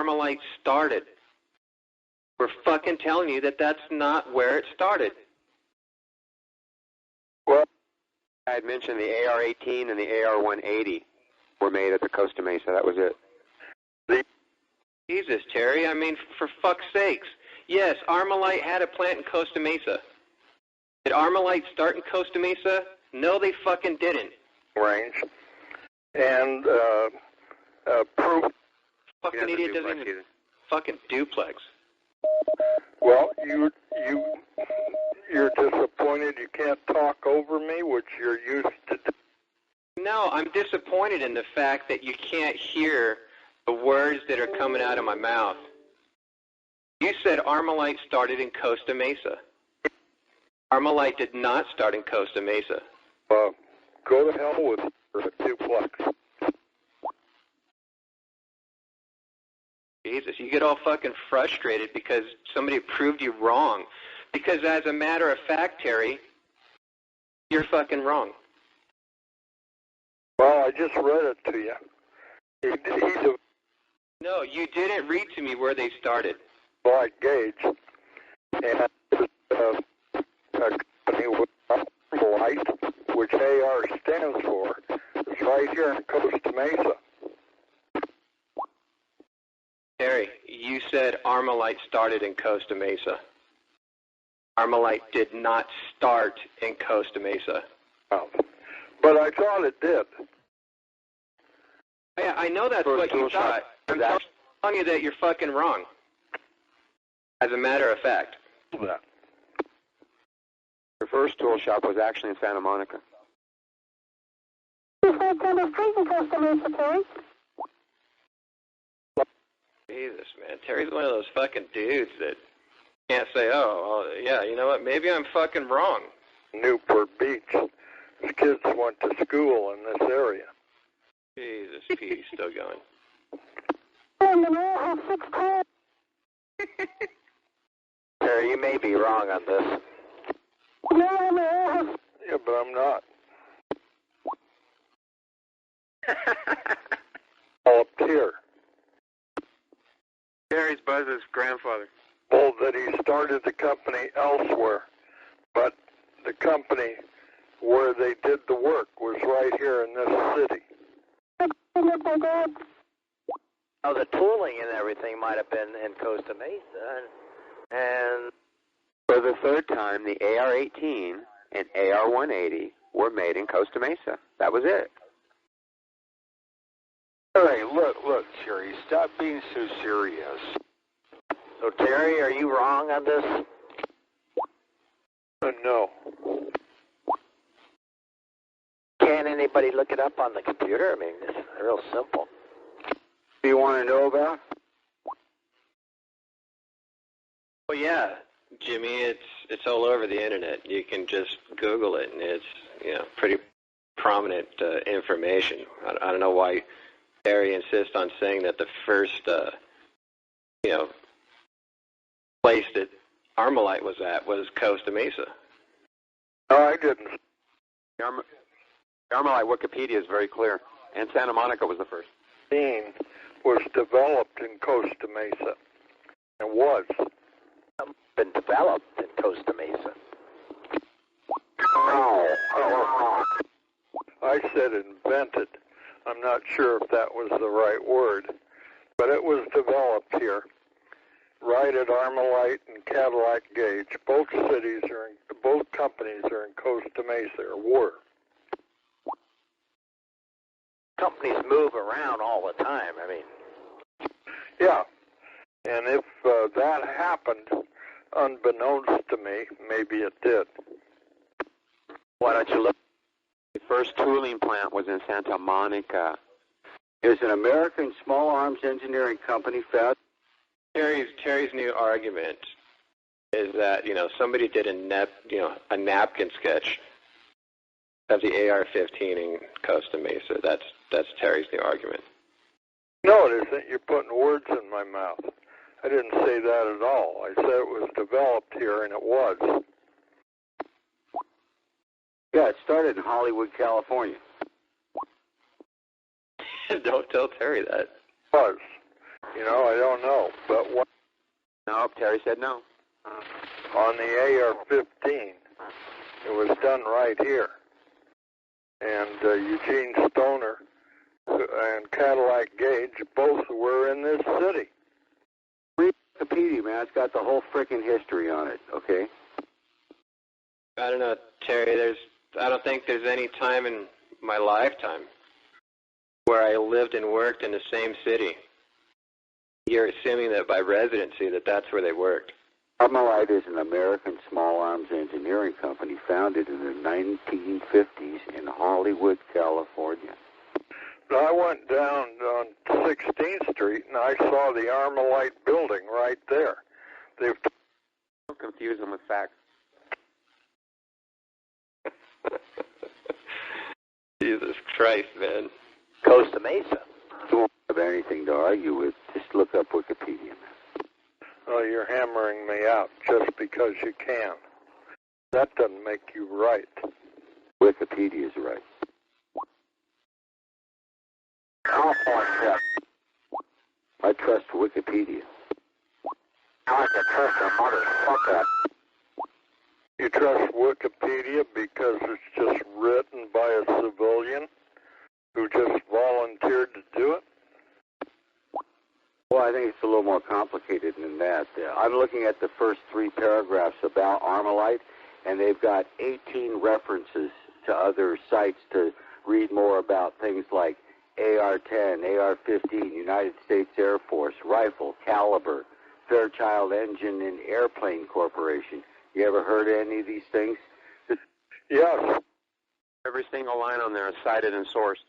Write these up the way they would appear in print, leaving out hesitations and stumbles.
Armalite started. We're fucking telling you that that's not where it started. Well, I had mentioned the AR-18 and the AR-180 were made at the Costa Mesa. That was it. Jesus, Terry, I mean, for fuck's sakes. Yes, Armalite had a plant in Costa Mesa. Did Armalite start in Costa Mesa? No, they fucking didn't. Range. And proof. Fucking idiot doesn't even fucking duplex. Well, you're disappointed you can't talk over me, which you're used to do. No, I'm disappointed in the fact that you can't hear the words that are coming out of my mouth. You said Armalite started in Costa Mesa. Armalite did not start in Costa Mesa. Go to hell with your duplex. Jesus, you get all fucking frustrated because somebody proved you wrong. Because as a matter of fact, Terry, you're fucking wrong. Well, I just read it to you. No, you didn't read to me where they started. Light gauge. And a company with Armalite, which AR stands for, is right here in Costa Mesa. Terry, you said Armalite started in Costa Mesa. Armalite did not start in Costa Mesa. Oh. But I thought it did. Yeah, I know that's what you thought. I'm telling you that you're fucking wrong. As a matter of fact. Yeah. Your first tool shop was actually in Santa Monica. Jesus, man. Terry's one of those fucking dudes that can't say, oh, well, yeah, you know what, maybe I'm fucking wrong. Newport Beach. His kids went to school in this area. Jesus, he's still going. Terry, you may be wrong on this. Yeah, but I'm not. Up here. Terry's Buzz's grandfather. Well, that he started the company elsewhere, but the company where they did the work was right here in this city. Oh, the tooling and everything might have been in Costa Mesa, and for the third time, the AR-18 and AR-180 were made in Costa Mesa. That was it. All right, look, Terry, stop being so serious. So, Terry, are you wrong on this? No. Can't anybody look it up on the computer? I mean, it's real simple. Do you want to know about? Well, yeah, Jimmy, it's all over the internet. You can just Google it, and it's, you know, pretty prominent information. I don't know why Terry insists on saying that the first, you know, place that Armalite was at was Costa Mesa. No, I didn't. The Armalite Wikipedia is very clear, and Santa Monica was the first. Was developed in Costa Mesa. It was. Been developed in Costa Mesa. I said invented. I'm not sure if that was the right word, but it was developed here, right at Armalite and Cadillac Gauge. Both companies are in Costa Mesa, or were. Companies move around all the time. I mean, yeah, and if that happened, unbeknownst to me, maybe it did. Why don't you look? The first tooling plant was in Santa Monica. It was an American small arms engineering company founded. Terry's new argument is that, you know, somebody did a napkin sketch of the AR-15 in Costa Mesa. That's Terry's new argument. No, it isn't. You're putting words in my mouth. I didn't say that at all. I said it was developed here, and it was. Yeah, it started in Hollywood, California. Don't tell Terry that. It was. You know, I don't know. But what, No, Terry said no. on the AR-15, it was done right here. And Eugene Stoner and Cadillac Gage both were in this city. Read Wikipedia, man. It's got the whole frickin' history on it, okay? I don't know, Terry. I don't think there's any time in my lifetime where I lived and worked in the same city. You're assuming that by residency that's where they worked. Armalite is an American small arms engineering company founded in the 1950s in Hollywood, California. I went down on 16th Street and I saw the Armalite building right there. They've Don't confuse them with facts. Jesus Christ, man. Costa Mesa. You won't have anything to argue with. Just look up Wikipedia, man. Oh, you're hammering me out just because you can. That doesn't make you right. Wikipedia is right. I trust Wikipedia. I like to trust a motherfucker. You trust Wikipedia because it's just written by a civilian who just volunteered to do it? Well, I think it's a little more complicated than that. I'm looking at the first 3 paragraphs about Armalite, and they've got 18 references to other sites to read more about things like AR-10, AR-15, United States Air Force, Rifle, Caliber, Fairchild Engine and Airplane Corporation. You ever heard of any of these things? Yes. Every single line on there is cited and sourced.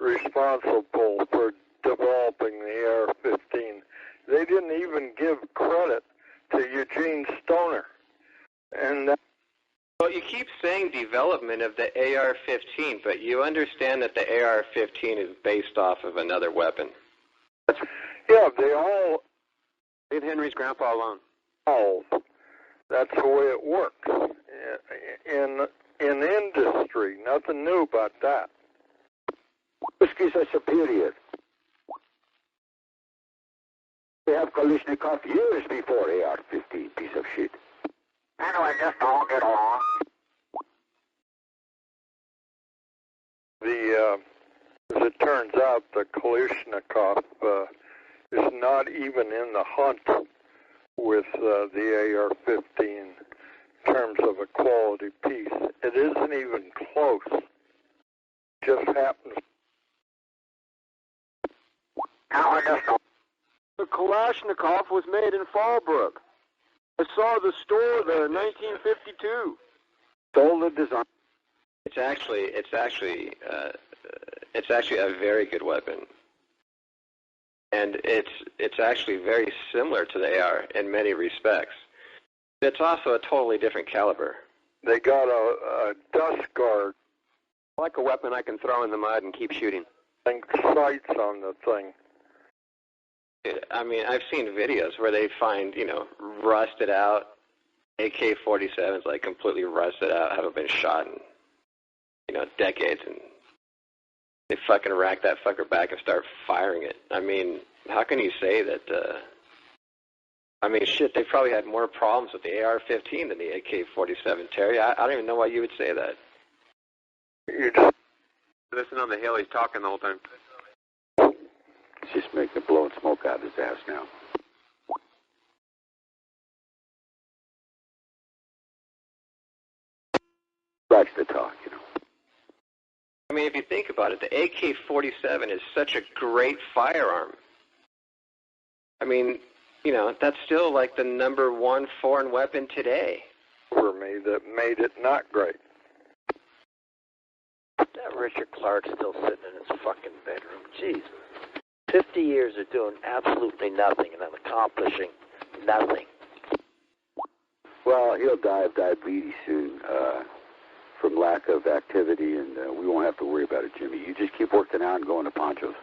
Responsible for developing the AR-15. They didn't even give credit to Eugene Stoner. And Well, you keep saying development of the AR-15, but you understand that the AR-15 is based off of another weapon. yeah, they all Leave Henry's grandpa alone. That's the way it works in industry. Nothing new about that. Whiskies are superior. They have Kalashnikov years before AR-15, piece of shit. Anyway, just all get along. As it turns out, the Kalashnikov is not even in the hunt with the AR-15 in terms of a quality piece. It isn't even close. Just happens. The Kalashnikov was made in Fallbrook. I saw the store there in 1952. Sold the design. It's actually a very good weapon, and it's actually very similar to the AR in many respects. It's also a totally different caliber. They got a dust guard. I like a weapon I can throw in the mud and keep shooting. And sights on the thing. I mean, I've seen videos where they find, rusted out AK-47s, like completely rusted out, haven't been shot in, decades, and they fucking rack that fucker back and start firing it. I mean, how can you say that, shit, they probably had more problems with the AR-15 than the AK-47, Terry. I don't even know why you would say that. You just Listen on the hill, he's talking the whole time. He's just blowing smoke out of his ass now. Likes to talk, I mean, if you think about it, the AK-47 is such a great firearm. I mean, that's still like the #1 foreign weapon today. for me that made it not great. That Richard Clark's still sitting in his fucking bedroom. Jesus. 50 years of doing absolutely nothing and then accomplishing nothing. Well, he'll die of diabetes soon from lack of activity, and we won't have to worry about it, Jimmy. You just keep working out and going to Poncho's.